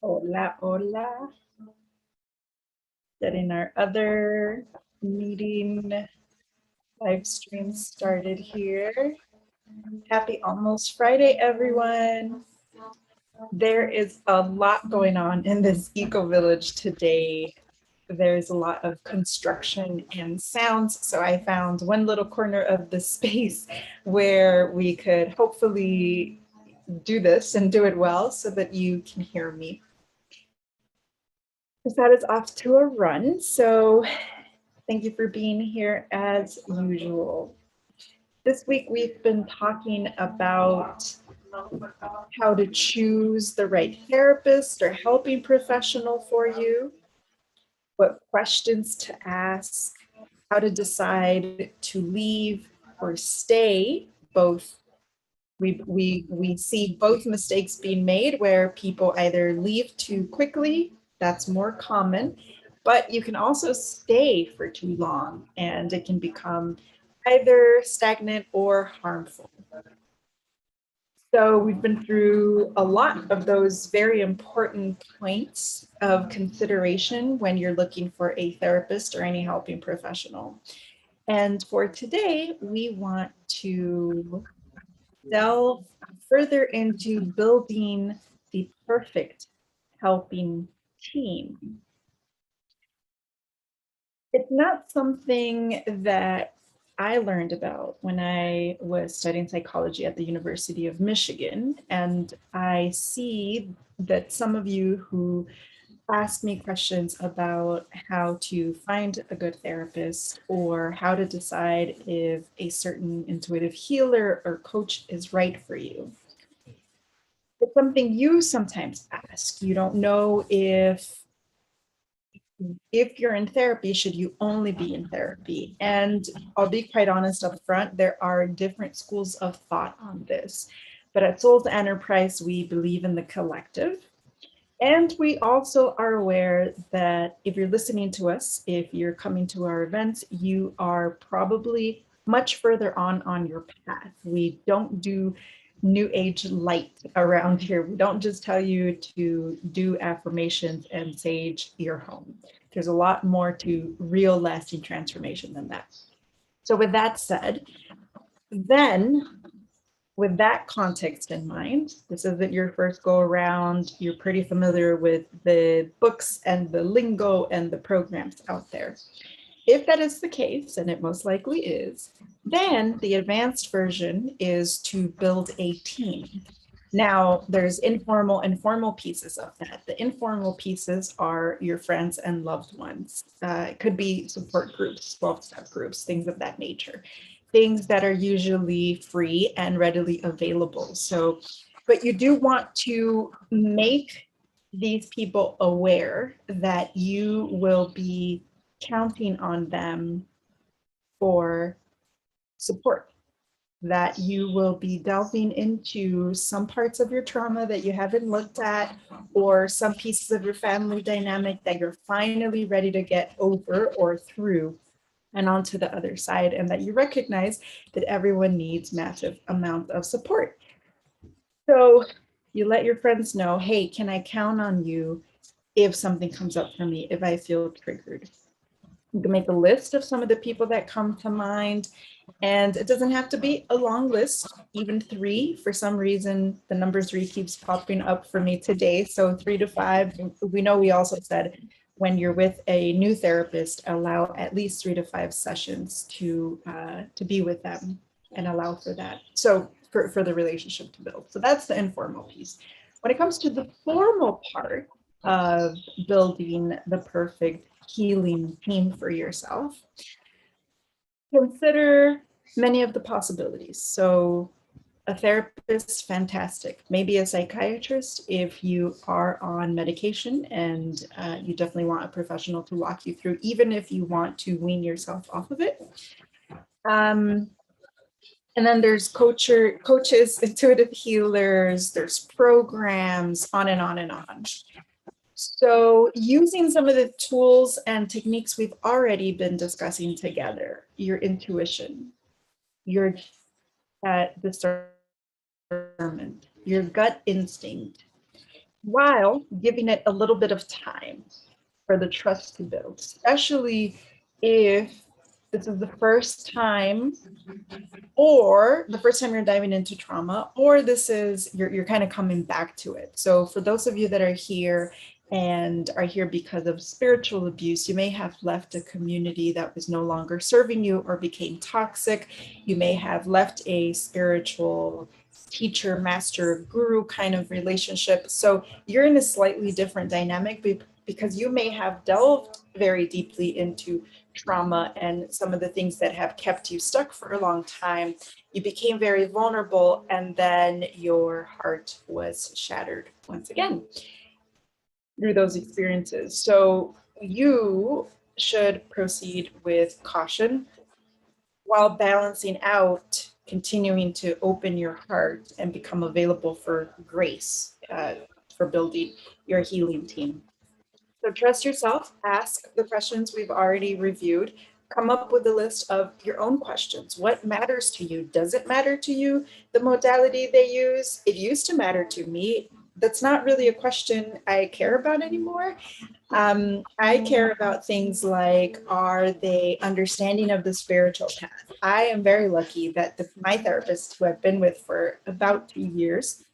Hola, hola. Getting our other meeting live stream started here. Happy almost Friday, everyone. There is a lot going on in this eco village today. There's a lot of construction and sounds. So I found one little corner of the space where we could hopefully do this and do it well so that you can hear me. That is off to a run. So thank you for being here as usual. This week we've been talking about how to choose the right therapist or helping professional for you, what questions to ask, how to decide to leave or stay. Both we see both mistakes being made where people either leave too quickly, that's more common, but you can also stay for too long and it can become either stagnant or harmful. So we've been through a lot of those very important points of consideration when you're looking for a therapist or any helping professional. And for today, we want to delve further into building the perfect helping team. It's not something that I learned about when I was studying psychology at the University of Michigan. And I see that some of you who ask me questions about how to find a good therapist or how to decide if a certain intuitive healer or coach is right for you. It's something you sometimes ask. You don't know if you're in therapy, should you only be in therapy? And I'll be quite honest up front, there are different schools of thought on this. But at Souls Enterprise, we believe in the collective. And we also are aware that if you're listening to us, if you're coming to our events, you are probably much further on your path. We don't do new age light around here. We don't just tell you to do affirmations and sage your home. There's a lot more to real lasting transformation than that. So with that said, then with that context in mind, this isn't your first go around, you're pretty familiar with the books and the lingo and the programs out there. If that is the case, and it most likely is, then the advanced version is to build a team. Now, there's informal and formal pieces of that. The informal pieces are your friends and loved ones. It could be support groups, 12-step groups, things of that nature. Things that are usually free and readily available. So, but you do want to make these people aware that you will be counting on them for support, that you will be delving into some parts of your trauma that you haven't looked at, or some pieces of your family dynamic that you're finally ready to get over or through and onto the other side, and that you recognize that everyone needs massive amount of support. So you let your friends know, hey, can I count on you if something comes up for me, if I feel triggered? You can make a list of some of the people that come to mind, and it doesn't have to be a long list, even three. For some reason, the number three keeps popping up for me today. So 3 to 5. We know we also said when you're with a new therapist, allow at least 3 to 5 sessions to be with them and allow for that. So for the relationship to build. So that's the informal piece. When it comes to the formal part of building the perfect healing team for yourself, consider many of the possibilities. So a therapist, fantastic. Maybe a psychiatrist if you are on medication and you definitely want a professional to walk you through, even if you want to wean yourself off of it. And then there's coaches, intuitive healers, there's programs, on and on and on. So using some of the tools and techniques we've already been discussing together, your intuition, your discernment, your gut instinct, while giving it a little bit of time for the trust to build, especially if this is the first time, or the first time you're diving into trauma, or this is you're kind of coming back to it. So for those of you that are here and are here because of spiritual abuse, you may have left a community that was no longer serving you or became toxic. You may have left a spiritual teacher, master, guru kind of relationship. So you're in a slightly different dynamic because you may have delved very deeply into trauma and some of the things that have kept you stuck for a long time. You became very vulnerable, and then your heart was shattered once again through those experiences. So you should proceed with caution while balancing out, continuing to open your heart and become available for grace, for building your healing team. So trust yourself, ask the questions we've already reviewed, come up with a list of your own questions. What matters to you? Does it matter to you, the modality they use? It used to matter to me. That's not really a question I care about anymore. I care about things like, are they understanding of the spiritual path? I am very lucky that my therapist, who I've been with for about 2 years,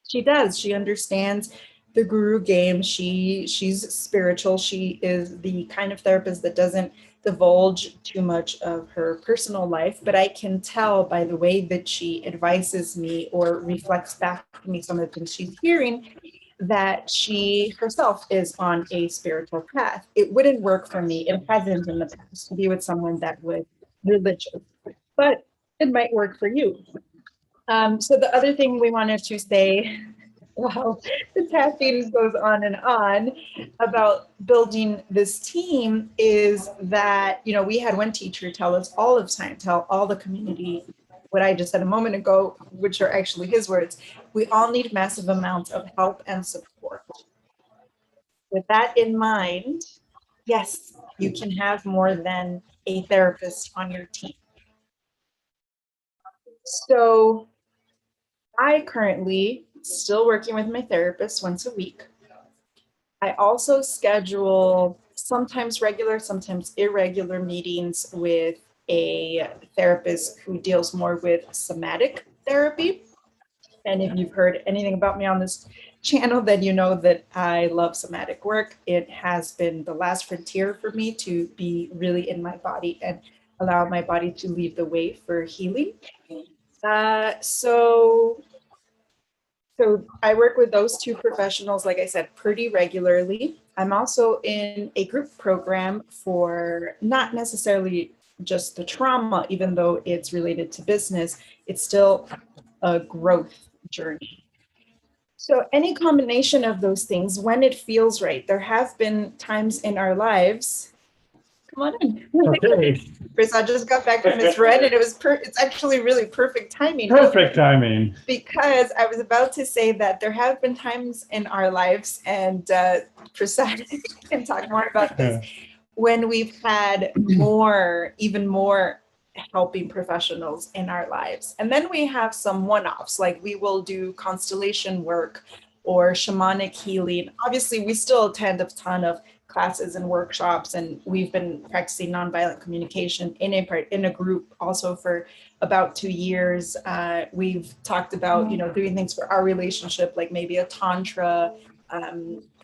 she does. She understands the guru game. She's spiritual. She is the kind of therapist that doesn't divulge too much of her personal life, but I can tell by the way that she advises me or reflects back to me some of the things she's hearing that she herself is on a spiritual path. It wouldn't work for me. It hasn't in the past to be with someone that was religious, but it might work for you. So the other thing we wanted to say, wow, the tapping goes on about building this team, is that, we had one teacher tell us all of time, tell all the community what I just said a moment ago, which are actually his words. We all need massive amounts of help and support. With that in mind, yes, you can have more than a therapist on your team. So I currently still working with my therapist once a week. I also schedule sometimes regular, sometimes irregular meetings with a therapist who deals more with somatic therapy. And if you've heard anything about me on this channel, then you know that I love somatic work. It has been the last frontier for me to be really in my body and allow my body to lead the way for healing. So I work with those two professionals, like I said, pretty regularly. I'm also in a group program for not necessarily just the trauma, even though it's related to business, it's still a growth journey. So any combination of those things, when it feels right, there have been times in our lives. Come on in. Okay. Chris, I just got back from his run, and it's actually really perfect timing. Perfect timing. Because I was about to say that there have been times in our lives, and Prasad can talk more about this, when we've had even more helping professionals in our lives. And then we have some one-offs, like we will do constellation work or shamanic healing. Obviously, we still attend a ton of classes and workshops, and we've been practicing nonviolent communication in a group also for about 2 years. We've talked about doing things for our relationship, like maybe a tantra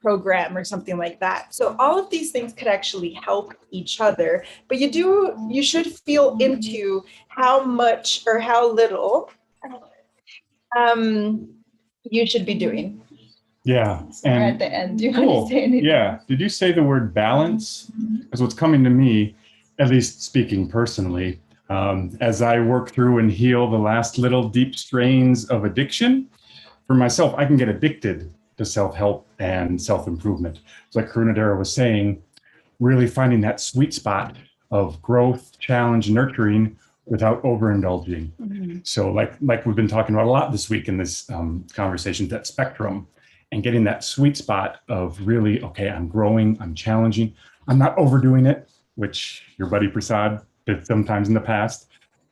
program or something like that. So all of these things could actually help each other, but you should feel into how much or how little you should be doing. Yeah. And at the end, do you cool. want to say anything? Yeah. Did you say the word balance? Because what's coming to me, at least speaking personally, as I work through and heal the last little deep strains of addiction, for myself, I can get addicted to self-help and self-improvement. So like Karunadara was saying, really finding that sweet spot of growth, challenge, nurturing without overindulging. Mm-hmm. So like we've been talking about a lot this week in this conversation, that spectrum, and getting that sweet spot of really, okay, I'm growing, I'm challenging, I'm not overdoing it, which your buddy Prasad did sometimes in the past.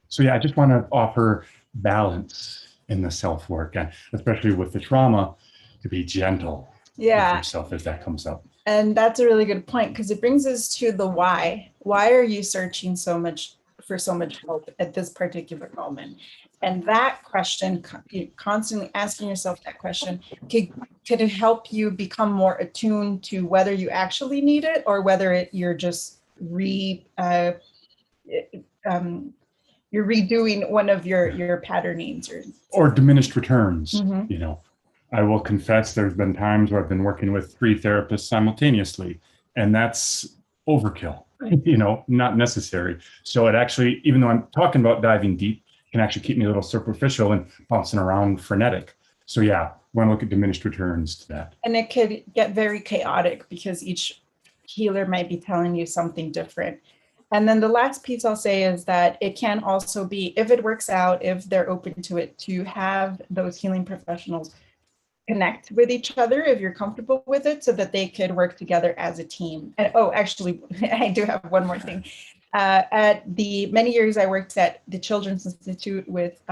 So yeah, I just want to offer balance in the self-work, and especially with the trauma, to be gentle Yeah. yourself if that comes up. And that's a really good point because it brings us to the why. Why are you searching for so much help at this particular moment? And that question, constantly asking yourself that question, could it help you become more attuned to whether you actually need it or whether you're just you're redoing one of your patternings or diminished returns. Mhm. You know, I will confess there's been times where I've been working with 3 therapists simultaneously, and that's overkill, you know, not necessary. So it actually, even though I'm talking about diving deep, can actually keep me a little superficial and bouncing around frenetic. So yeah, want to look at diminished returns to that. And it could get very chaotic because each healer might be telling you something different. And then the last piece I'll say is that it can also be, if it works out, if they're open to it, to have those healing professionals connect with each other if you're comfortable with it so that they could work together as a team. And oh, actually, I do have one more thing. At the many years I worked at the Children's Institute with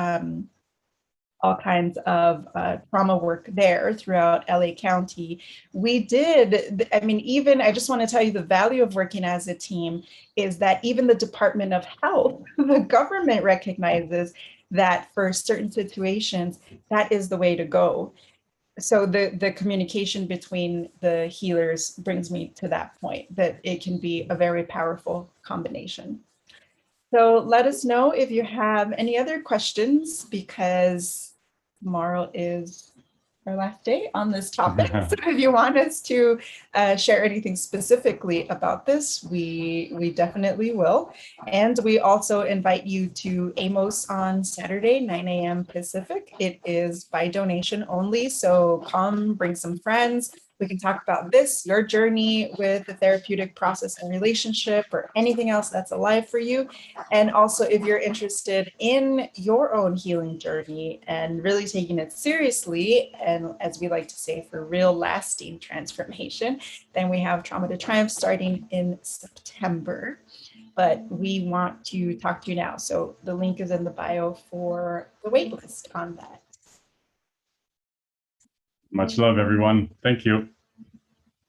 all kinds of trauma work there throughout LA County. We did, I mean, even, I just want to tell you the value of working as a team is that even the Department of Health, the government recognizes that for certain situations, that is the way to go. So the communication between the healers brings me to that point, that it can be a very powerful combination. So let us know if you have any other questions because tomorrow is our last day on this topic. So if you want us to share anything specifically about this, we definitely will. And we also invite you to Amos on Saturday, 9 a.m. Pacific. It is by donation only. So come, bring some friends. We can talk about this, your journey with the therapeutic process and relationship, or anything else that's alive for you. And also, if you're interested in your own healing journey and really taking it seriously, and as we like to say, for real lasting transformation, then we have Trauma to Triumph starting in September. But we want to talk to you now. So the link is in the bio for the waitlist on that. Much love, everyone. Thank you.